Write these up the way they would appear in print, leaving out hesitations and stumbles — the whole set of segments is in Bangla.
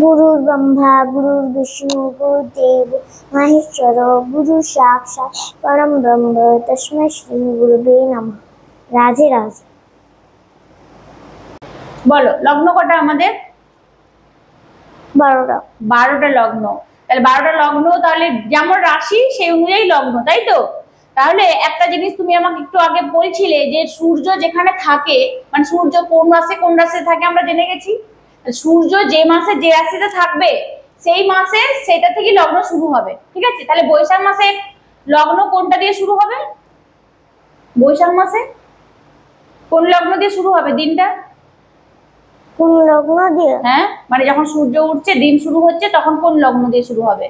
गुरुर् ब्रह्मा गुरुर्विष्णु गुरुदेव महेश्वर गुरु साक्षात परम ब्रह्म तस्मै श्री गुरुवे नमः। রাধে রাধে। বলো লগ্ন কটা আমাদের? 12টা। 12টা লগ্ন। তাহলে 12টা লগ্ন, তাহলে যেমন রাশি সেই অনুযায়ী লগ্ন, তাই তো? তাহলে একটা জিনিস তুমি আমাকে একটু আগে বলছিলে যে সূর্য যেখানে থাকে, মানে সূর্য কোন মাসে কোন রাশিতে থাকে আমরা জেনে গেছি। সূর্য যে মাসে যে রাশিতে থাকবে সেই মাসে সেটা থেকে লগ্ন শুরু হবে, ঠিক আছে? তাহলে বৈশাখ মাসে লগ্ন কোনটা দিয়ে শুরু হবে? বৈশাখ মাসে কোন লগ্ন দিয়ে শুরু হবে দিনটা? কোন লগ্ন দিয়ে? হ্যাঁ, মানে যখন সূর্য উঠছে দিন শুরু হচ্ছে তখন কোন লগ্ন দিয়ে শুরু হবে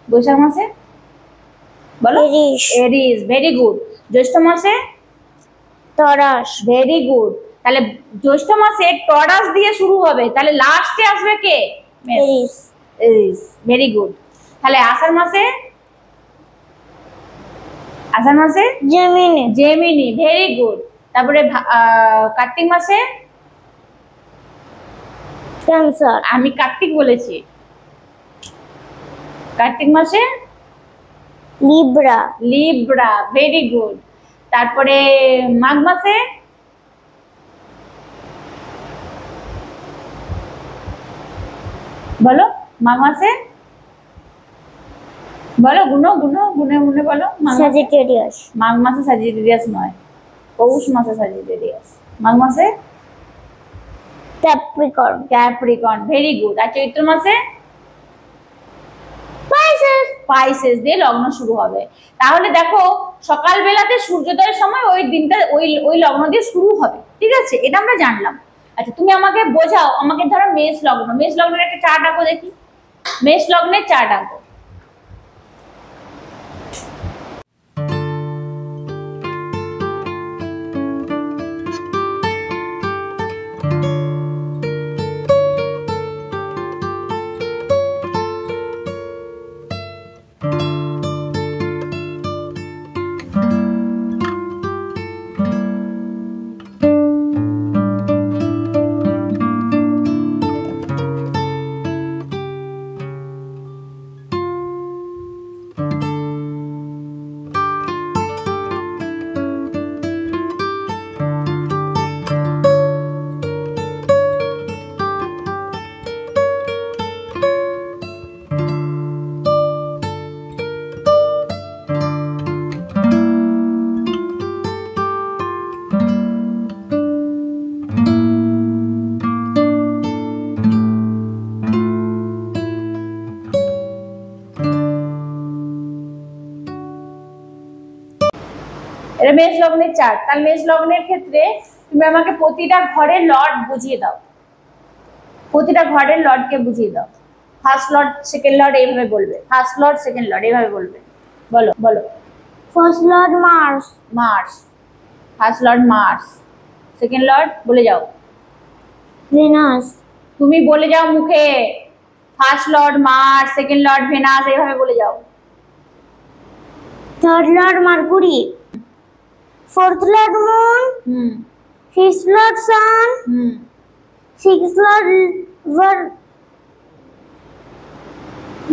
বৈশাখ মাসে? বলো। এরিস, ভেরি গুড। জ্যৈষ্ঠ মাসে? টরাস। Very good. তাহলে জ্যৈষ্ঠ মাসে টরাস দিয়ে শুরু হবে, তাহলে লাস্টে আসবে কে? এরিস। এরিস, ভেরি গুড। তাহলে আষাঢ় মাসে? আষাঢ় মাসে? জেমিনি। Gemini, very good. তারপরে কার্তিক মাসে? ক্যান্সার। আমি কার্তিক বলেছি। কার্তিক মাসে? লিব্রা। Libra, very good. তারপরে মাঘ মাসে? বলো মাঘ মাসে বলো, গুনে গুনে বলো। স্যাজিটেরিয়াস। মাঘ মাসে স্যাজিটেরিয়াস নয়, পৌষ মাসে স্যাজিটেরিয়াস। মাঘ মাসে? ক্যাপ্রিকর্ন। Capricorn, very good. আর চৈত্র মাসে? পাইসেস। পাইসেস দিয়ে লগ্ন শুরু হবে। তাহলে দেখো সকালবেলাতে সূর্যোদয়ের সময় ওই দিনটা ওই লগ্ন দিয়ে শুরু হবে, ঠিক আছে? এটা আমরা জানলাম। আচ্ছা তুমি আমাকে বোঝাও, আমাকে ধরো মেষ লগ্ন, মেষ লগ্নের একটা চার্ট আঁকো দেখি। মেষ লগ্নের চার্ট আঁকো। এটা মেষ লগ্নের চার্ট। তাহলে মেষ লগ্নের ক্ষেত্রে তুমি আমাকে প্রতিটা ঘরের লর্ড বুঝিয়ে দাও। প্রতিটা ঘরের লর্ডকে বুঝিয়ে দাও। ফার্স্ট লর্ড, সেকেন্ড লর্ড এইভাবে বলবে। ফার্স্ট লর্ড, সেকেন্ড লর্ড এইভাবে বলবে। বলো বলো। First lord Mars. Mars. First lord Mars. Second lord বলে যাও। ভেনাস। তুমি বলে যাও মুখে। First lord Mars, second lord Venus, এইভাবে বলে যাও। Third lord Mercury. Fourth lord moon. Fifth lord sun. Six lord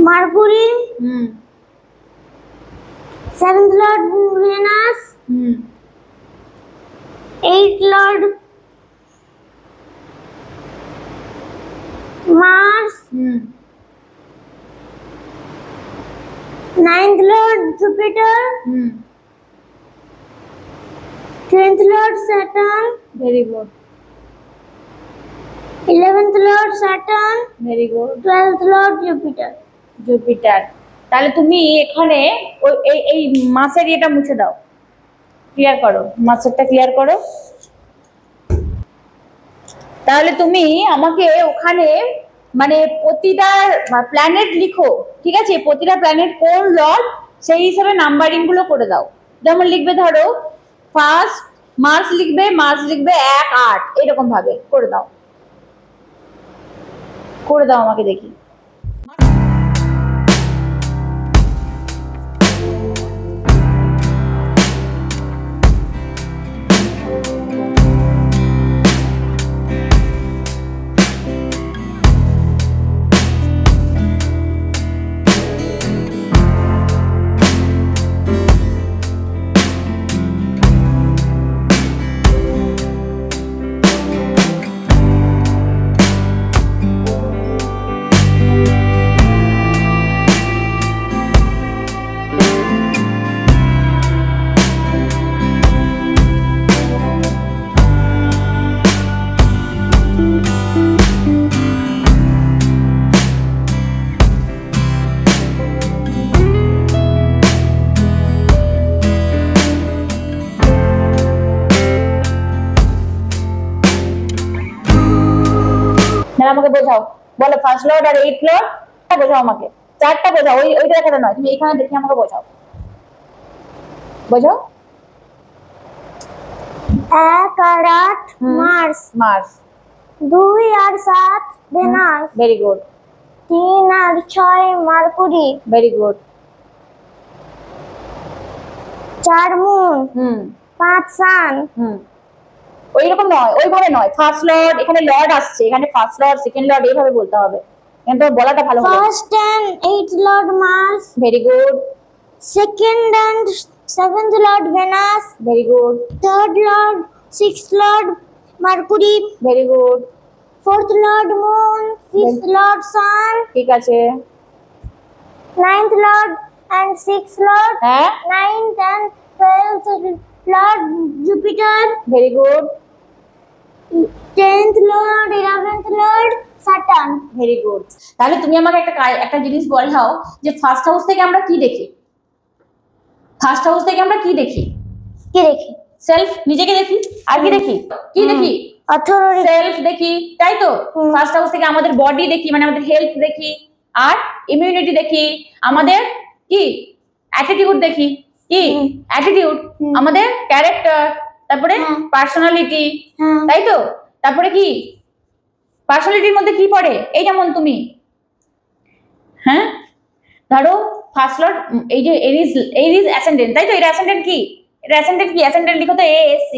Mercury. Seventh lord Venus. Eight lord Mars. Ninth lord Jupiter. 10th Lord Saturn. Very good. 11th Lord Saturn. Very good. 12th Lord Jupiter. Jupiter. তাহলে তুমি এখানে এই মাসের এটা মুছে দাও, ক্লিয়ার করো, মাসেরটা ক্লিয়ার করো। তাহলে তুমি আমাকে ওখানে মানে প্রতিটা প্ল্যানেট লিখো, ঠিক আছে? প্রতিটা প্ল্যানেট কোন লর্ড সেই হিসাবে নাম্বারিং গুলো করে দাও। যেমন লিখবে ধরো ফার্স্ট মার্চ লিখবে, মার্চ লিখবে 1, 8 এরকম ভাবে করে দাও। করে দাও আমাকে দেখি। না আমাকে বোঝাও, বলো ফার্স্ট লর্ড আর এইট লর্ড বোঝাও আমাকে, চারটা বোঝাও, ওইটা দেখাতে নয়, তুমি এখানে দেখে আমাকে বোঝাও, বোঝাও। 1 আর 8 মার্স, মার্স, 2 আর 7 ভেনাস, ভেরি গুড, 3 আর 6 মার্কুরি, ভেরি গুড, 4 মুন, 5 সান। ওইরকম নয়, ওইভাবে নয়, ফার্স্ট লর্ড এখানে লর্ড আসছে, এখানে ফার্স্ট লর্ড সেকেন্ড লর্ড এইভাবে বলতে হবে, কিন্তু বলাটা ভালো হবে। First and 8 lord Mars, very good, second and 7th lord Venus, very good, third lord 6th lord Mercury, very good, 4th lord moon, 5th lord sun, ঠিক আছে, 9th Lord and 6th Lord, হ্যাঁ 9th and 12th Lord Jupiter, very good, 10th Lord 11th Lord Saturn. Very good. তাহলে তুমি আমাকে একটা জিনিস বলাও যে ফার্স্ট হাউস থেকে আমরা কি দেখি, ফার্স্ট হাউস থেকে আমরা কি দেখি, কি দেখি? সেলফ, নিজেকে দেখি, আর কি দেখি, কি দেখি, অথরিটি, সেলফ দেখি, তাই তো। ফার্স্ট হাউস থেকে আমাদের বডি দেখি, মানে আমাদের হেলথ দেখি, আর ইমিউনিটি দেখি, আমাদের কি অ্যাটিটিউড দেখি, কি অ্যাটিটিউড, আমাদের ক্যারেক্টার, তারপরে পার্সোনালিটি, তাই তো। তারপরে কি পার্সোনালিটির মধ্যে কি পড়ে, এই যেমন তুমি, হ্যাঁ ধরো ফার্স্ট লর্ড, এই যে এরিজ অ্যাসেন্ডেন্ট, তাই তো। এটা অ্যাসেন্ডেন্ট কি, এটা অ্যাসেন্ডেন্ট কি, অ্যাসেন্ডেন্ট লিখো তো ASC,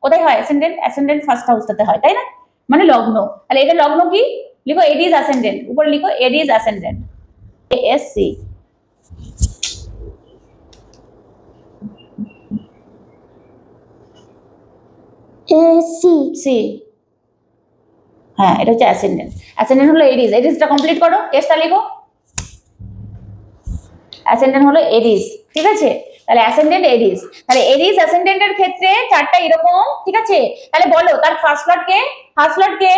কোথায় হয় অ্যাসেন্ডেন্ট, অ্যাসেন্ডেন্ট ফার্স্ট হাউসটাতে হয়, তাই না, মানে লগ্ন। তাহলে এটা লগ্ন কি লিখো, এরিজ অ্যাসেন্ডেন্ট, উপরে লিখো এরিজ অ্যাসেন্ডেন্ট, ASC। সি, হ্যাঁ এটা হচ্ছে অ্যাসেন্ডেন্ট, অ্যাসেন্ডেন্ট হলো এরিজ, এরিজটা কমপ্লিট করো, কেসটা লিখো, অ্যাসেন্ডেন্ট হলো এরিজ, ঠিক আছে। তাহলে অ্যাসেন্ডেন্ট এরিজ, তাহলে এরিজ অ্যাসেন্ডেন্টের ক্ষেত্রে চারটা এরকম, ঠিক আছে। তাহলে বলো তার ফার্স্ট লর্ড কে, ফার্স্ট লর্ড কে,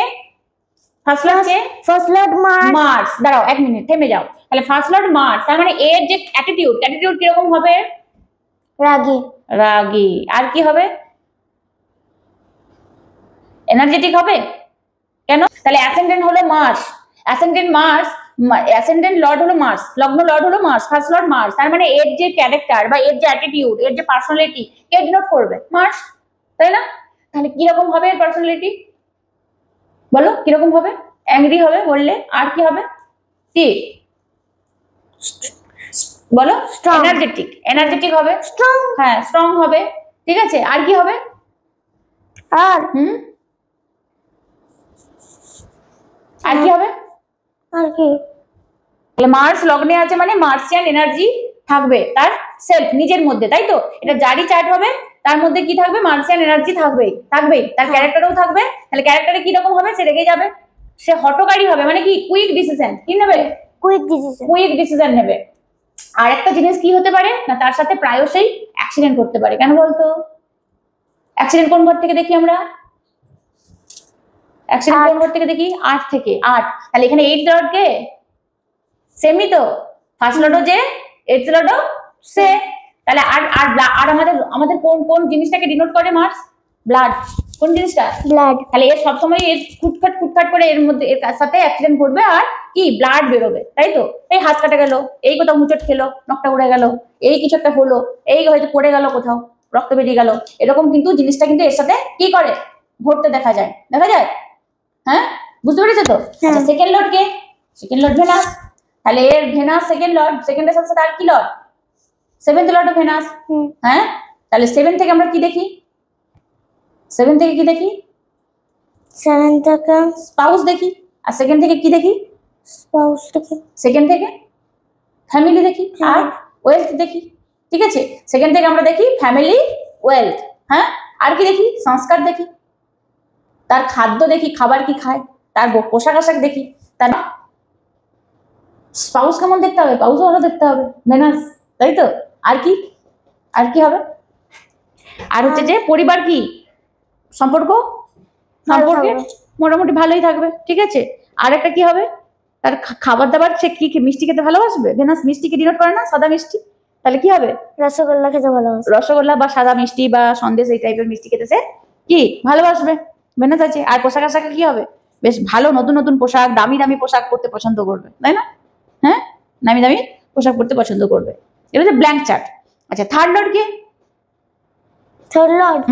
ফার্স্ট লর্ড কে, ফার্স্ট লর্ড মার্স। মার্স, দাঁড়াও 1 মিনিট থেমে যাও। তাহলে ফার্স্ট লর্ড মার্স, তার মানে এর যে অ্যাটিটিউড, অ্যাটিটিউড কিরকম হবে, রাগী, রাগী, আর কি হবে, এনার্জেটিক হবে, কেন, তাহলে অ্যাসেন্ডেন্ট হলো Mars, ascendant Mars, ascendant lord হলো মার্স, লগ্ন লর্ড হলো মার্স, ফার্স্ট লর্ড মার্স, তার মানে এর যে ক্যারেক্টার বা এর যে অ্যাটিটিউড, এর যে পার্সোনালিটি কে ডিনোট করবে, মার্স, তাই না। তাহলে কিরকম হবে এর পার্সোনালিটি, বলো কিরকম হবে, অ্যাংরি হবে বললে, আর কি হবে, কি বলো, এনার্জেটিক, এনার্জেটিক হবে, স্ট্রং, হ্যাঁ স্ট্রং হবে, ঠিক আছে, আর কি হবে, আর আর কি হবে, আর কি, তাহলে মার্স লগ্নে আছে মানে মার্সিয়ান এনার্জি থাকবে তার সেলফ, নিজের মধ্যে, তাই তো। এটা জারি চার্ট হবে, তার মধ্যে কি থাকবে, মার্সিয়ান এনার্জি থাকবেই, থাকবেই, তার ক্যারেক্টারও থাকবে। তাহলে ক্যারেক্টারে কি রকম হবে, সে রেগে যাবে, সে হটকারী হবে, মানে কি কুইক ডিসিশন, কি নেবে, কুইক ডিসিশন, কুইক ডিসিশন নেবে। আর একটা জিনিস কি হতে পারে না, তার সাথে প্রায়শই অ্যাক্সিডেন্ট করতে পারে, কেন বলতো, অ্যাক্সিডেন্ট কোন ঘর থেকে দেখি আমরা, অ্যাক্সিডেন্ট কোন ঘর থেকে দেখি, 8 থেকে, 8, তাহলে এখানে 8 লর্ড কে, সেমই তো, ফার্স্ট লর্ডও যে, 8th লর্ডও সে, তাহলে আর আর আর আমাদের আমাদের কোন কোন জিনিসটাকে ডিনোট করে মার্স, ব্লাড, কোন জিনিসটা, ব্লাড। তাহলে এর সবসময় এর খুটখাট খুটখাট করে এর মধ্যে এর সাথে অ্যাক্সিডেন্ট ঘটবে, আর কি ব্লাড বেরোবে, তাই তো। এই হাত কাটা গেল, এই কোথাও মুচট খেলো, নখটা উড়ে গেল, এই কিছু একটা হলো, এই হয়তো পড়ে গেল কোথাও, রক্ত বেরিয়ে গেল, এরকম কিন্তু জিনিসটা কিন্তু এর সাথে কি করে ঘটতে দেখা যায়, দেখা যায়, হ্যাঁ বুঝতে পেরেছো তো। আচ্ছা সেকেন্ড লর্ড কে, সেকেন্ড লর্ড ভেনাস, তাহলে এর ভেনাস সেকেন্ড লর্ড, সেকেন্ডের সাথে সাথে আর কি Lord, 7th Lord of venous, হ্যাঁ তাহলে 7 থেকে আমরা কি দেখি, 7 থেকে কি দেখি, 7 থেকে স্পাউস দেখি, আর সেকেন্ড থেকে কি দেখি, স্পাউস দেখি, সেকেন্ড থেকে ফ্যামিলি দেখি, আর ওয়েলথ দেখি, ঠিক আছে। সেকেন্ড থেকে আমরা দেখি ফ্যামিলি, ওয়েলথ, হ্যাঁ আর কি দেখি, সংস্কার দেখি, তার খাদ্য দেখি, খাবার কি খায়, তার পোশাক আশাক দেখি, তার স্পাউস কেমন দেখতে হবে, পাউসও ভালো দেখতে হবে ভেনাস, তাই তো। আর কি, আর কি হবে, আর হচ্ছে যে পরিবার কি সম্পর্ক, সম্পর্কে মোটামুটি ভালোই থাকবে, ঠিক আছে। আর একটা কি হবে, তার খাবার দাবার, সে কি মিষ্টি খেতে ভালোবাসবে, ভেনাস মিষ্টিকে ডিনোট করে না, সাদা মিষ্টি, তাহলে কি হবে, রসগোল্লা খেতে ভালোবাসে, রসগোল্লা বা সাদা মিষ্টি বা সন্দেশ এই টাইপের মিষ্টি খেতে সে কি ভালোবাসবে, ভেনাস আছে। আর পোশাক আশাকে কি হবে, বেশ ভালো নতুন নতুন পোশাক, দামি দামি পোশাক পরতে পছন্দ করবে, তাই না? হ্যাঁ, দামি দামি পোশাক পরতে পছন্দ করবে। এটা হচ্ছে ব্ল্যাঙ্ক চার্ট। আচ্ছা, থার্ড লর্ড কে? Third lord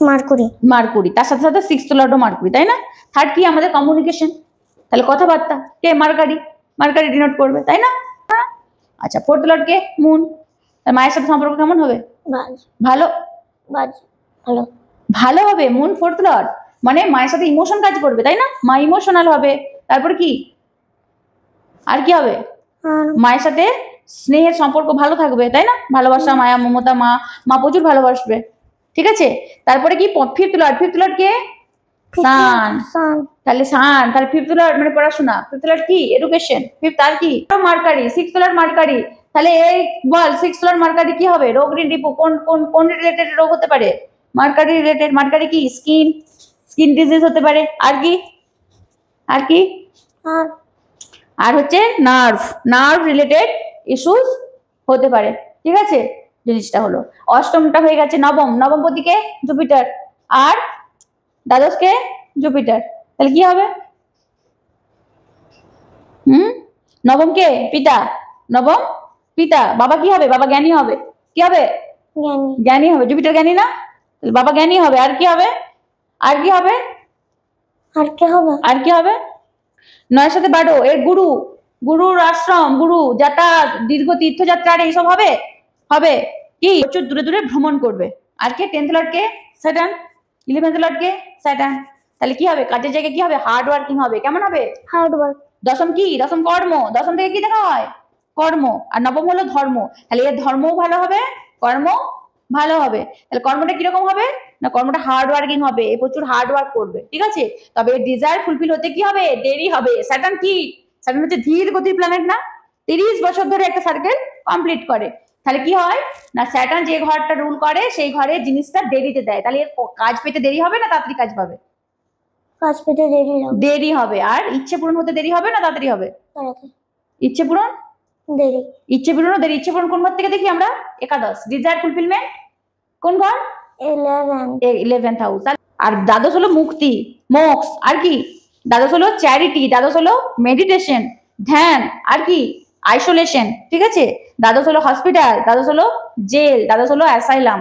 Mercury. মার্কুরি, তার সাথে সাথে সিক্সথ লর্ডও মার্কুরি, তাই না? থার্ড কি? আমাদের কমিউনিকেশন, তাহলে কথাবার্তা কে? মার্কারি। মার্কারি ডিনোট করবে, তাই না? আচ্ছা, ফোর্থ লর্ড কে? মুন। তার মায়ের সাথে সম্পর্ক কেমন হবে? ভালো। ভালো ভালো হবে। মুন ফোর্থ লর্ড মানে মায়ের সাথে ইমোশন কাজ করবে, তাই না? মা ইমোশনাল হবে। তারপর কি? আর কি হবে? মায়ের সাথে স্নেহের সম্পর্ক ভালো থাকবে, তাই না? ভালোবাসা, মায়া, মমতা, মা প্রচুর ভালোবাসবে। ঠিক আছে, তারপরে কি? Fifth Lord. ফিফথ লর্ড কে? সান। তাহলে সান, তাহলে ফিফথ লর্ড মানে পড়াশোনা। ফিফথ লর্ড কি? এডুকেশন। ফিফথ আর কি? মার্কারি। Sixth Lord mercury. তাহলে এই বল, সিক্সথ লর্ড মার্কারি কি হবে? রোগ রিপু কোন কোন কোন রিলেটেড রোগ হতে পারে? Mercury related. মার্কারি কি? স্কিন ডিজিজ হতে পারে। আর কি? আর কি? আর হচ্ছে নার্ভ রিলেটেড ইস্যুস হতে পারে। ঠিক আছে, জিনিসটা হলো। অষ্টমটা হয়ে গেছে। নবম পতিকে? জুপিটার। আর দ্বাদশকে? জুপিটার। তাহলে কি হবে? নবম কে? পিতা। নবম পিতা। বাবা কি হবে? বাবা জ্ঞানী হবে। কি হবে? জ্ঞানী হবে। জুপিটার জ্ঞানী না? বাবা জ্ঞানী হবে। আর কি হবে? আর কি হবে? আর কি হবে? 9 সাথে 12 এর গুরুর আশ্রম, গুরু যাতায়াত, দীর্ঘ তীর্থযাত্রার এইসব হবে। হবে কি? প্রচুর দূরে দূরে ভ্রমণ করবে। আর কে? 10th লর্ড কে? স্যাটার্ন। 11th লর্ড কে? স্যাটার্ন। তাহলে কি হবে? কাজের জায়গায় কি হবে? হার্ড ওয়ার্কিং হবে। কেমন হবে? Hard work. দশম কি? দশম কর্ম। দশম থেকে কি দেখা হয়? কর্ম। আর নবম হলো ধর্ম। তাহলে এর ধর্মও ভালো হবে, কর্ম ভালো হবে। তাহলে কর্মটা কিরকম হবে? না, কর্মটা হার্ড ওয়ার্কিং হবে, এ প্রচুর হার্ড ওয়ার্ক করবে। ঠিক আছে, তবে ডিজায়ার ফুলফিল হতে কি হবে? দেরি হবে। স্যাটার্ন কি? স্যাটার্ন হচ্ছে ধীর গতির প্ল্যানেট না? 30 বছর ধরে একটা সার্কেল কমপ্লিট করে। তাহলে কি হয় না, স্যাটার্ন যে ঘরটা রুল করে সেই ঘরে জিনিসটা দেরিতে দেয়। তাহলে এর কাজ পেতে দেরি হবে না তাড়াতাড়ি কাজ পাবে? কাজ পেতে দেরি হবে। আর ইচ্ছে পূরণ হতে দেরি হবে না তাড়াতাড়ি হবে? ইচ্ছে পূরণ দেরি। ইচ্ছে পূরণও দেরি। ইচ্ছে পূরণ কোন ঘর থেকে দেখি আমরা? একাদশ। ডিজায়ার ফুলফিলমেন্ট কোন ঘর? 11th house. আর দ্বাদশ হলো মুক্তি, মোক্ষ। আর কি? দ্বাদশ হলো চ্যারিটি। দ্বাদশ হলো মেডিটেশন, ধ্যান। আর কি? আইসোলেশন। ঠিক আছে, দ্বাদশ হলো হসপিটাল। দ্বাদশ হলো জেল। দ্বাদশ হলো অ্যাসাইলাম।